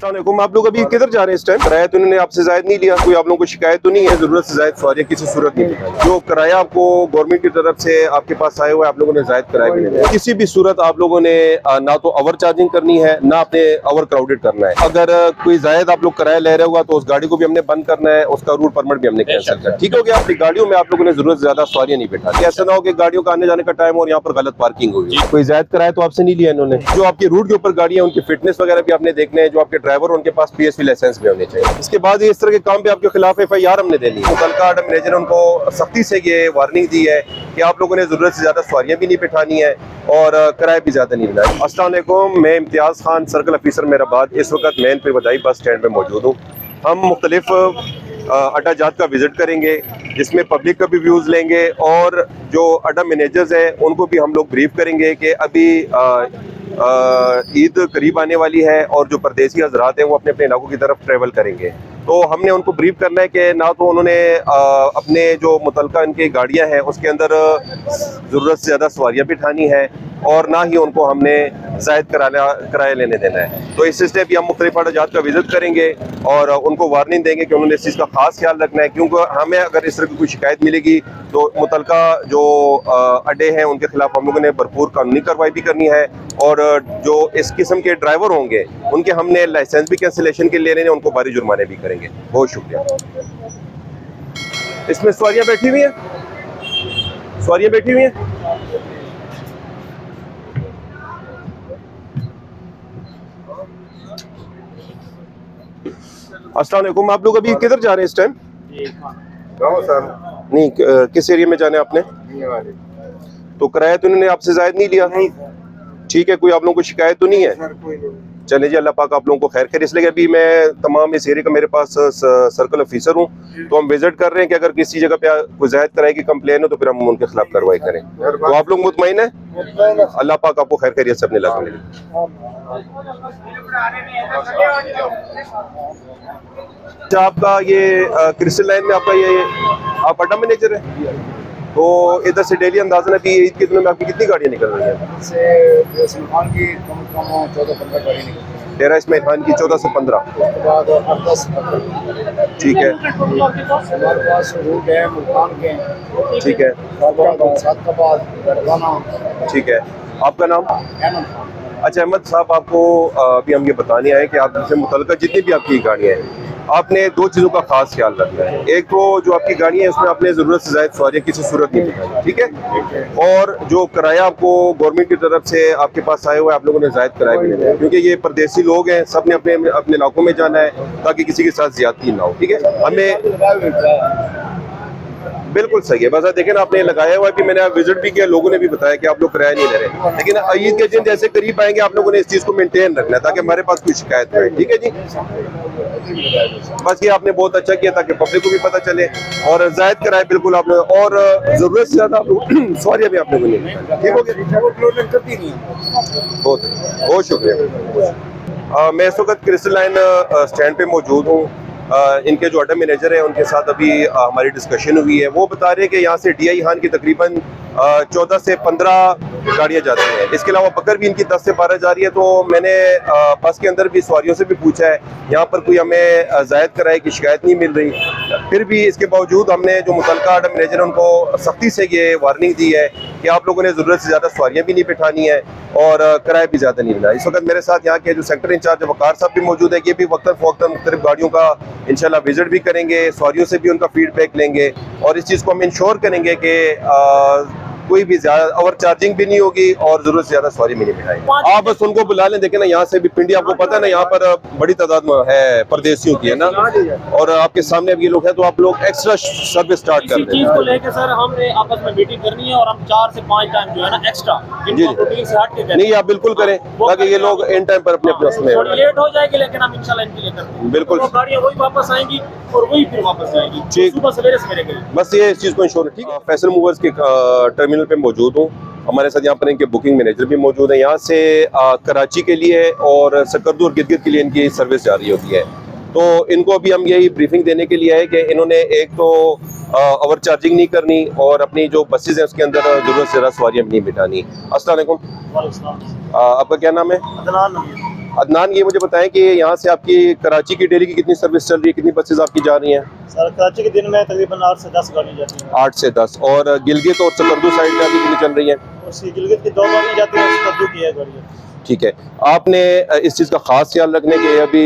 अस्सलाम वालेकुम। आप लोग अभी किधर जा रहे हैं इस टाइम? किराया तो इन्होंने आपसे जायद नहीं लिया, कोई आप लोगों को शिकायत तो नहीं है? जरूरत से जायद सवारियां किसी सूरत नहीं दिखाई। जो किराया आपको गवर्नमेंट की तरफ से आपके पास आया हुआ है, आप लोगों ने जायद किराया भी नहीं दिया। किसी भी सूरत आप लोगों ने ना तो ओवर चार्जिंग करनी है, ना अपने ओवर क्राउडेड करना है। अगर कोई जायद आप लोग किराया ले रहे होगा तो उस गाड़ी को भी हमने बंद करना है, उसका रूट परमिट भी हमने कैंसिल करना है। ठीक हो गया? अपनी गाड़ियों में आप लोगों ने जरूरत से ज्यादा सवारियां नहीं बैठा। ऐसा ना हो कि गाड़ियों का आने जाने का टाइम और यहाँ पर गलत पार्किंग होगी। कोई जायद किराया तो आपसे नहीं लिया इन्होंने। जो आपकी रूट के ऊपर गाड़ियां, उनकी फिटनेस वगैरह भी आपने देखने हैं। जो आपके ड्राइवर, उनके पास PSV लाइसेंस भी होने चाहिए। इसके बाद इस तरह के काम पे आपके खिलाफ FIR हमने देनी है। मुतल्लिका आर्डर मैनेजर ने उनको सख्ती से ये वार्निंग दी है कि आप लोगों ने जरूरत से ज्यादा सवारियां भी नहीं बिठानी है और किराया भी ज्यादा नहीं लेना है। अस्सलाम वालेकुम, मैं Imtiaz Khan, circle officer Mehrabad. इस वक्त मैन पीर बदाई बस स्टैंड पे मौजूद हूँ। हम मुख्तलिफ अड्डा जात का विजिट करेंगे, जिसमें पब्लिक का भी व्यूज लेंगे और जो अड्डा मैनेजर्स हैं उनको भी हम लोग ब्रीफ करेंगे कि अभी ईद करीब आने वाली है और जो परदेसी हजरात हैं वो अपने अपने इलाकों की तरफ ट्रेवल करेंगे। तो हमने उनको ब्रीफ करना है कि ना तो उन्होंने अपने जो मुतल्लिका इनकी गाड़ियां हैं उसके अंदर ज़रूरत से ज़्यादा सवारियां बिठानी है और ना ही उनको हमने जायद किराया लेने देना है। तो इस सिलसिले भी हम मुख्तलिफ अड्डाजात का विजिट करेंगे और उनको वार्निंग देंगे कि उन्होंने इस चीज़ का खास ख्याल रखना है, क्योंकि हमें अगर इस तरह की कोई शिकायत मिलेगी तो मुतल्लिका जो अड्डे हैं उनके खिलाफ हम लोगों ने भरपूर कानूनी कार्रवाई भी करनी है और जो इस किस्म के ड्राइवर होंगे उनके हमने लाइसेंस भी कैंसिलेशन के लिए लेने, उनको भारी जुर्माने भी करेंगे। बहुत शुक्रिया। इसमें सवारियां बैठी हुई हैं, सवारियां बैठी हुई हैं। अस्सलाम वालेकुम। आप लोग अभी किधर जा रहे हैं इस टाइम? नहीं, किस एरिया में जाना है आपने? तो किराया तो इन्होंने आपसे जायद नहीं लिया? ठीक है, कोई आप लोगों को शिकायत तो नहीं है? चले जी, अल्लाह पाक आप लोगों को खैर खैर। इसलिए अभी मैं तमाम इस एरिया का, मेरे पास सर्कल ऑफिसर हूँ, तो हम विजिट कर रहे हैं कि अगर किसी जगह पे कोई जायद किराए की कंप्लेन हो तो फिर हम उनके खिलाफ कार्रवाई करें। तो आप लोग मुतमईन है? अल्लाह पाक आपको खैर खैरियत से अपने इलाके में। आपका ये क्रिस्टल लाइन में आपका ये आप अड्डा मैनेजर है, तो इधर से डेली अंदाज़न अभी ईद के दिनों में आपकी कितनी गाड़ियाँ निकल रही हैं? डेरा इस्माइल खान की 14-15 गाड़ी निकलती है। डेरा इस्माइल खान की 14 से 15। उसके बाद 8-10। ठीक है, हमारे पास रूट है मुल्तान के। ठीक है, सादकाबाद, गरगाना। ठीक है। आपका नाम? अहमद खान। अच्छा अहमद साहब, आपको अभी हम ये बताने आए कि आपसे मुतल्लिका जितनी भी आपकी गाड़ियाँ हैं, आपने दो चीज़ों का खास ख्याल रखना है। एक तो जो आपकी गाड़ी है उसमें आपने ज़रूरत से ज़्यादा सवारियाँ किसी सूरत नहीं दिखाई, ठीक है? और जो किराया आपको गवर्नमेंट की तरफ से आपके पास आया हुआ है, आप लोगों ने जायद किराया भी नहीं दिया, क्योंकि ये परदेसी लोग हैं, सब ने अपने अपने इलाकों में जाना है ताकि किसी के साथ ज्यादती ना हो। ठीक है, हमें बिल्कुल सही है। बस देखें ना, आपने लगाया हुआ है कि मैंने विजिट भी किया, लोगों ने भी बताया कि आप लोग किराया नहीं ले रहे, लेकिन ईद के दिन जैसे करीब आएंगे आप लोगों ने इस चीज़ को मेंटेन रखना है ताकि हमारे पास कोई शिकायत नहीं। ठीक है जी, बस ये आपने बहुत अच्छा किया ताकि पब्लिक को भी पता चले और जायद किराया बिल्कुल आपने और ज़रूरत से ज़्यादा सवारियाँ भी आपने नहीं। ठीक हो गया, बहुत बहुत शुक्रिया। मैं इस वक्त क्रिस्टल लाइन स्टैंड पे मौजूद हूँ। इनके जो अड्डा मैनेजर हैं उनके साथ अभी हमारी डिस्कशन हुई है। वो बता रहे हैं कि यहाँ से DI खान की तकरीबन 14 से 15 गाड़ियाँ जाती हैं। इसके अलावा बकर भी इनकी 10 से 12 जा रही है। तो मैंने बस के अंदर भी सवारियों से भी पूछा है, यहाँ पर कोई हमें जायद किराए की शिकायत नहीं मिल रही। फिर भी इसके बावजूद हमने जो मुतल्लिका अड्डा मैनेजर है उनको सख्ती से ये वार्निंग दी है कि आप लोगों ने ज़रूरत से ज़्यादा सवारियाँ भी नहीं बिठानी है और किराया भी ज़्यादा नहीं लेना। इस वक्त मेरे साथ यहाँ के जो सेक्टर इंचार्ज वकार साहब भी मौजूद है, ये भी वक्तन फ़वक्तन मुख्तलिफ गाड़ियों का इंशाल्लाह विजिट भी करेंगे, सवारियों से भी उनका फीडबैक लेंगे और इस चीज़ को हम इंश्योर करेंगे कि कोई भी ज्यादा ओवर चार्जिंग भी नहीं होगी और जरूरत से ज्यादा सवारी भी नहीं बिठाएंगे। आप बस उनको बुला लें। देखें ना, यहाँ से भी पिंडी, आपको पता है ना, यहाँ पर बड़ी तादाद में है परदेसियों की, है ना, और आपके सामने अब ये लोग हैं, तो आप लोग एक्स्ट्रा सर्विस स्टार्ट कर दें। चीज को लेके सर हमने आपस में मीटिंग करनी है और हम 4 से 5 टाइम जो है ना एक्स्ट्रा रूटीन से हट के नहीं, आप बिल्कुल करें ताकि ये लोग इन टाइम पर अपने अपने थोड़ी लेट हो जाएगी, लेकिन हम इंशाल्लाह इनके लिए करते हैं। बिल्कुल, गाड़ियाँ वही वापस आएंगी और वही फिर वापस जाएगी सुबह सवेरे सवेरे गई। बस ये इस चीज़ को इंश्योर। ठीक है, फैसल मूवर्स के टर्मिनल पे मौजूद हूँ। हमारे साथ यहाँ पर इनके बुकिंग मैनेजर भी मौजूद है। यहाँ से कराची के लिए और सकरदू और गिरगित के लिए इनकी सर्विस जारी होती है। तो इनको अभी हम यही ब्रीफिंग देने के लिए आए कि इन्होंने एक तो ओवर चार्जिंग नहीं करनी और अपनी जो बसेज हैं उसके अंदर जरूरत से ज़्यादा सवारियाँ नहीं बिठानी। अस्सलाम वालेकुम, आपका क्या नाम है? अदनान, ये मुझे बताएं कि यहाँ से आपकी कराची की डेली की कितनी सर्विस चल रही है, कितनी बसेज आपकी जा रही हैं? सर कराची के दिन में तकरीबन 8 से 10 गाड़ियाँ जाती हैं। 8 से 10। और गिलगित और सकर्दू साइड में अभी कितनी चल रही है? उसकी गिलगित की 2 गाड़ियाँ जाती हैं, सकर्दू की है गाड़ियाँ। ठीक है। आपने इस चीज़ का ख़ास ख्याल रखने के अभी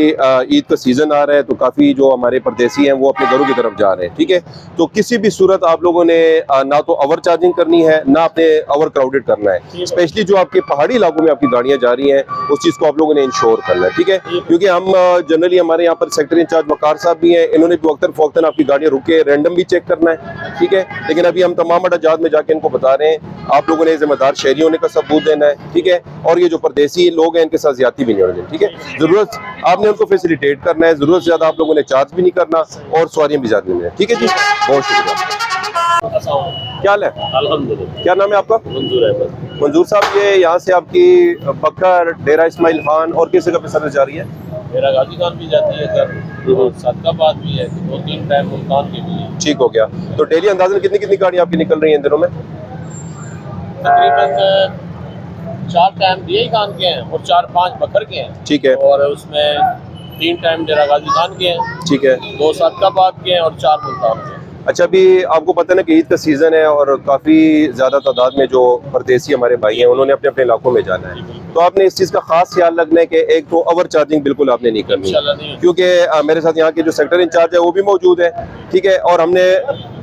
ईद का सीज़न आ रहा है, तो काफ़ी जो हमारे परदेसी हैं वो अपने घरों की तरफ जा रहे हैं, ठीक है? तो किसी भी सूरत आप लोगों ने ना तो ओवर चार्जिंग करनी है, ना आपने ओवर क्राउडेड करना है। स्पेशली जो आपके पहाड़ी इलाकों में आपकी गाड़ियाँ जा रही हैं, उस चीज़ को आप लोगों ने इंश्योर करना है, ठीक है? क्योंकि हम जनरली हमारे यहाँ पर सेक्टर इंचार्ज वकार साहब भी हैं, इन्होंने भी वक्तन फ़ौक्तन आपकी गाड़ियाँ रुके रैंडम भी चेक करना है, ठीक है? लेकिन अभी हम तमाम अड्डाजात में जाके इनको बता रहे हैं, आप लोगों ने जिम्मेदार शहरी होने का सबूत देना है, ठीक है? और ये जो परदेसी लोग हैं इनके साथ ज्यादती भी नहीं होनी चाहिए, ठीक है? जरूरत आपने उनको फैसिलिटेट करना है, जरूरत से ज्यादा आप लोगों ने चार्ज भी नहीं करना और सवारियां भी ज्यादा नहीं है, ठीक है जी? बहुत शुक्रिया। क्या हाल है? अल्हम्दुलिल्लाह। क्या नाम है आपका? मंजूर अहमद। मंजूर साहब, ये यहाँ से आपकी बकर, डेरा इस्माइल खान और किस जगह पे सर्विस जा रही है? मेरा गाजी खान भी जाती है सर, और सदकाबाद भी है, 2-3 टाइम मुल्तान के भी है। ठीक हो गया। तो डेली अंदाजन कितनी कितनी गाड़ियाँ आपकी निकल रही हैं इन दिनों में? तकरीबन 4 टाइम दिए खान के हैं और 4-5 बकर के हैं, ठीक है, और उसमें 3 टाइम डेरा गाजी खान के हैं, ठीक है। 2 सदकाबाद के हैं और 4 मुल्तान के हैं। अच्छा, अभी आपको पता है ना कि ईद का सीज़न है और काफ़ी ज़्यादा तादाद में जो परदेसी हमारे भाई हैं उन्होंने अपने अपने इलाकों में जाना है, तो आपने इस चीज़ का खास ख्याल रखना है कि एक तो ओवर चार्जिंग बिल्कुल आपने नहीं करनी, इंशाल्लाह नहीं। क्योंकि मेरे साथ यहाँ के जो सेक्टर इंचार्ज है वो भी मौजूद है, ठीक है? और हमने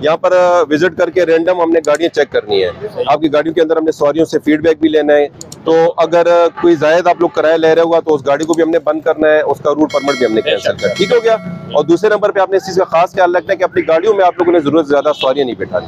यहाँ पर विजिट करके रैंडम हमने गाड़ियाँ चेक करनी है, आपकी गाड़ियों के अंदर हमने सवारियों से फीडबैक भी लेना है, तो अगर कोई जायद आप लोग किराया ले रहे होगा तो उस गाड़ी को भी हमने बंद करना है, उसका रूट परमिट भी हमने कैंसिल करना है, ठीक हो गया? और दूसरे नंबर पे आपने इस चीज़ का खास ख्याल रखना है कि अपनी गाड़ियों में आप लोगों ने जरूरत से ज्यादा सवारियां नहीं बैठानी,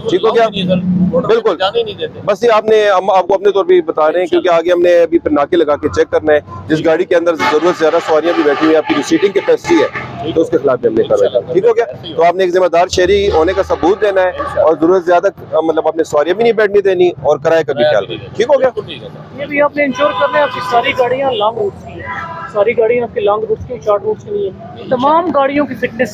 ठीक हो गया? बिल्कुल, जाने नहीं देते। बस ये हम आपको अपने तौर पे बता रहे हैं, क्योंकि आगे हमने अभी फिर नाके लगा के चेक करना है, जिस गाड़ी के अंदर जरूरत से ज्यादा सवारियां भी बैठी हुई है, आपकी जो सीटिंग कैपेसिटी है तो उसके खिलाफ भी हमने करना है, ठीक हो गया? तो आपने एक जिम्मेदार शहरी होने का सबूत देना है और जरूरत से ज्यादा मतलब आपने सवारियां भी नहीं बैठनी देनी और किराए का भी ख्याल रखना, ठीक हो गया? ये भी आपने इंश्योर करना है आपकी सारी गाड़ियाँ लॉन्ग रूट्स की हैं, सारी गाड़ियाँ आपकी लॉन्ग रूट्स की, शॉर्ट रूट्स की नहीं है। तमाम गाड़ियों की फिटनेस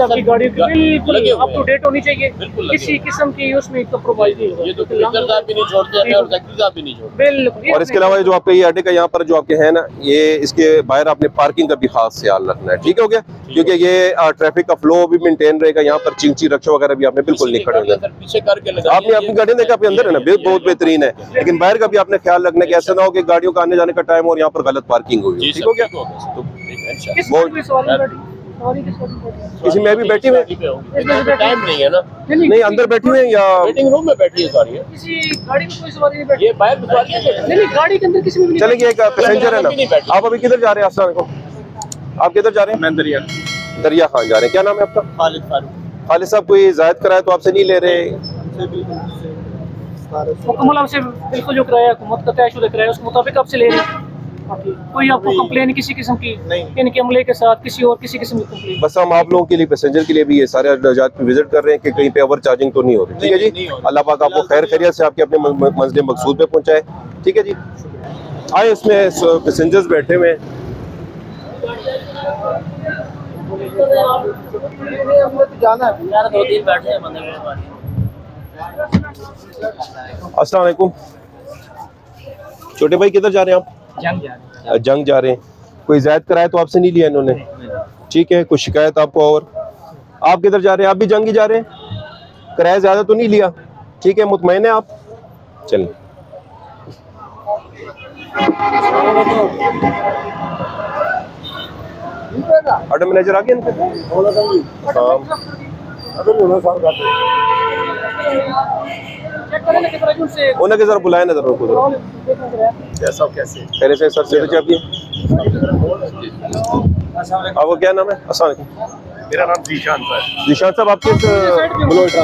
आपकी गाड़ियों की बिल्कुल अप टू डेट होनी चाहिए, किसी किस्म की उसमें कंप्रोमाइज नहीं होगा। ये तो कमिश्नर साहब भी नहीं छोड़ते हैं और सेक्रेटरी साहब भी नहीं छोड़ते। बिल्कुल। और इसके अलावा जो आपका ये अड्डे का यहाँ पर जो आपके है ना, ये इसके बाहर आपने पार्किंग का भी खास ख्याल रखना है, ठीक हो गया? क्योंकि ये ट्रैफिक का फ्लो भी मेंटेन रहेगा, यहाँ पर चिंची रक्षा वगैरह भी आपने बिल्कुल नहीं खड़े होना। पीछे करके लगा आपने अपनी गाड़ी देखा आपके अंदर है ना, बहुत बेहतरीन है, लेकिन बाहर का भी आपने ख्याल रखना है कि ऐसा ना हो कि गाड़ियों का आने जाने का टाइम और यहाँ पर गलत पार्किंग हुई, ठीक हो गया? किसी में भी बैठी हुई टाइम नहीं है ना, नहीं, अंदर बैठी हुई है या वेटिंग रूम में बैठी है सारी। किसी गाड़ी में कोई सवारी नहीं बैठी, ये बाहर भी सवारी है। नहीं गाड़ी के अंदर किसी में भी नहीं चलेंगे? एक पैसेंजर है ना, आप अभी किधर जा रहे हैं? अस्सलाम वालेकुम, आप किधर जा रहे हैं? मैं दरिया खान जा रहे हैं। क्या नाम है आपका? खालिद फारूक। खालिद साहब, कोई जायद कराया तो आपसे नहीं ले रहे? मुकम्मल आपसे बिल्कुल जो किराया हुकूमत का तयशुदा किराया उसके मुताबिक आपसे ले रहे हैं। कोई आपको कंप्लेन किसी किस्म की इनके अमले के साथ किसी और किसी किस्म की कंप्लेन? बस हम आप लोगों के लिए, पैसेंजर के लिए भी ये सारे अड्डाजात पे विजिट कर रहे हैं कि कहीं पे ओवर चार्जिंग तो नहीं हो रही, ठीक है जी? अल्लाह पाक आपको खैर खैरियत से आपके अपने मंजिल मकसूद पे पहुंचाए, ठीक है जी? आए, इसमें पैसेंजर्स बैठे हुए हैं। जाना है यार, 2-3 बैठे हैं बंदे। अस्सलाम वालेकुम, छोटे भाई किधर जा रहे हैं आप? जंग जा रहे हैं। कोई जायद कराया तो आपसे नहीं लिया इन्होंने? ठीक है, कुछ शिकायत आपको? और आप किधर जा रहे हैं? आप भी जंग ही जा रहे हैं? किराया ज्यादा तो नहीं लिया? ठीक है, मुतमईन है आप? चलिए। ऑटो मैनेजर आ गए इनके? उन्हें जरा बुलाए ना जरा कैसे सर से आपको क्या नाम है? अस्सलाम वालेकुम, मेरा नाम जीशान सर। जीशान साहब, आपके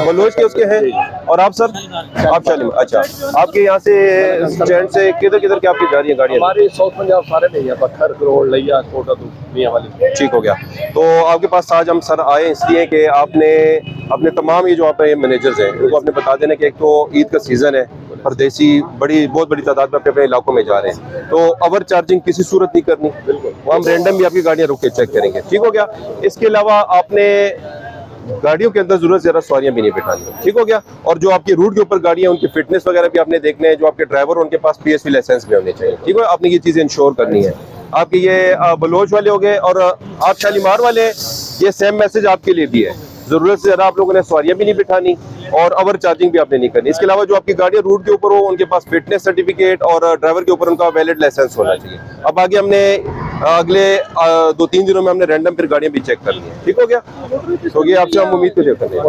बलोच के उसके हैं और आप सर? आप शालिम। अच्छा, आपके यहाँ से स्टैंड से किधर किधर के आपकी जा रही है गाड़ियाँ? हमारे साउथ पंजाब सारे में है, बखर, करोड़, लिया, कोटा, तो मियां वाली। ठीक हो गया। तो आपके पास आज हम सर आए इसलिए कि आपने अपने तमाम ये जो आप मैनेजर्स हैं उनको आपने बता देना कि एक तो ईद का सीज़न है, परदेसी बहुत बड़ी तादाद में अपने अपने इलाकों में जा रहे हैं, तो ओवर चार्जिंग किसी सूरत नहीं करनी, वो हम रैंडम भी आपकी गाड़ियाँ रुक के चेक करेंगे, ठीक हो गया? इसके अलावा आपने गाड़ियों के अंदर जरूरत ज़्यादा सवारियां भी नहीं बिठानी है, ठीक हो गया। और जो आपकी रूट के ऊपर गाड़ियां उनकी फिटनेस वगैरह भी आपने देखने हैं, जो आपके ड्राइवर उनके पास PSV लाइसेंस भी होने चाहिए, ठीक है। आपने ये चीज़ें इंश्योर करनी है। आपके ये बलोच वाले हो गए और आप शालीमार वाले, ये सेम मैसेज आपके लिए भी है। ज़रूरत से ज़्यादा आप लोगों ने सवारियां भी नहीं बिठानी और ओवर चार्जिंग भी आपने नहीं करनी। इसके अलावा जो आपकी गाड़ियाँ रूट के ऊपर हो उनके पास फिटनेस सर्टिफिकेट और ड्राइवर के ऊपर उनका वैलिड लाइसेंस होना चाहिए। अब आगे हमने अगले 2-3 दिनों में हमने रैंडम फिर गाड़ियाँ भी चेक करनी है, ठीक हो गया। तो ये आपसे हम उम्मीद को कर रहे हैं।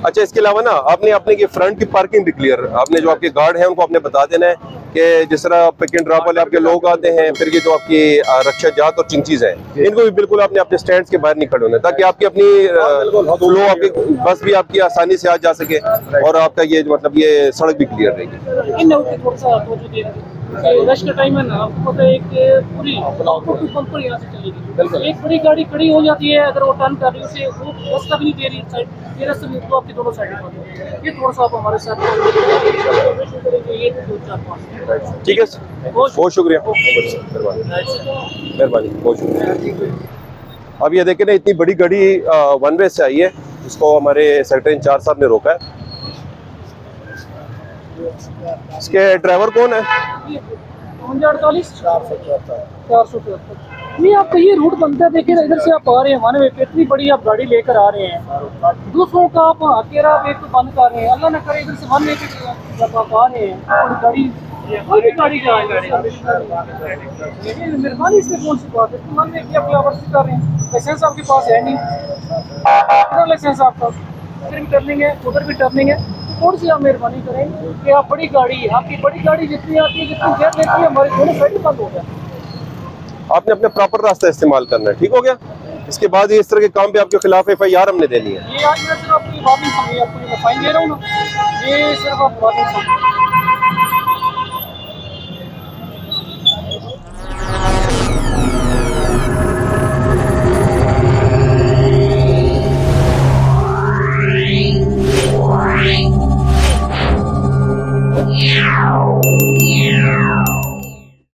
अच्छा, इसके अलावा ना आपने अपने की फ्रंट की पार्किंग भी क्लियर, आपने जो आपके गार्ड हैं उनको आपने बता देना है कि जिस तरह पिक एंड ड्रॉप वाले आपके लोग आते हैं, फिर ये जो आपकी रक्षा जात और चिंचीज हैं, इनको भी बिल्कुल आपने अपने स्टैंड्स के बाहर नहीं खड़े होना, ताकि आपकी अपनी फ्लो आपकी बस भी आपकी आसानी से आ जा सके और आपका ये मतलब ये सड़क भी क्लियर रहेगी। रश का टाइम है ना, आपको पता है एक पूरी पंपर यहाँ से चलेगी, एक बड़ी गाड़ी खड़ी हो जाती है, अगर वो टर्न कर रही है उसे वो रास्ता भी नहीं दे रही साइड, ये रास्ते में तो आपकी दोनों साइड है। ये थोड़ा सा आप हमारे साथ ये 2-4-5 ठीक है, बहुत शुक्रिया, मेहरबानी, बहुत शुक्रिया। अब ये देखें ना, इतनी बड़ी गाड़ी वन वे से आई है, इसको हमारे सेक्टर इंचार्ज साहब ने रोका है। इसके ड्राइवर कौन है? 474 नहीं, आपका ये रूट बनता है। देखिए इधर से आप आ रहे हैं, हमारे में इतनी बड़ी आप गाड़ी लेकर आ रहे हैं, दूसरों का आप अकेला आप एक तो बंद कर रहे हैं। अल्लाह ना करे इधर से मन लेके जब आप आ रहे हैं और गाड़ी मेहरबानी इसमें कौन सी बात है, मन में क्या लापरवाही कर रहे हैं। लाइसेंस आपके पास है नहीं, लाइसेंस आपका इधर भी टर्निंग है, उधर भी टर्निंग है। थोड़ी सी आप मेहरबानी करें कि आप बड़ी गाड़ी, आपकी बड़ी गाड़ी जितनी आती है, जितनी देर लेती है, हमारी दोनों साइड बंद हो जाए। आपने अपने प्रॉपर रास्ता इस्तेमाल करना है, ठीक हो गया। इसके बाद इस तरह के काम पे आपके खिलाफ FIR हमने देनी है। ये आज मैं सिर्फ आपको ये बात नहीं समझी, आपको ये फाइन दे रहा हूँ ना, ये सिर्फ आप बात नहीं समझी।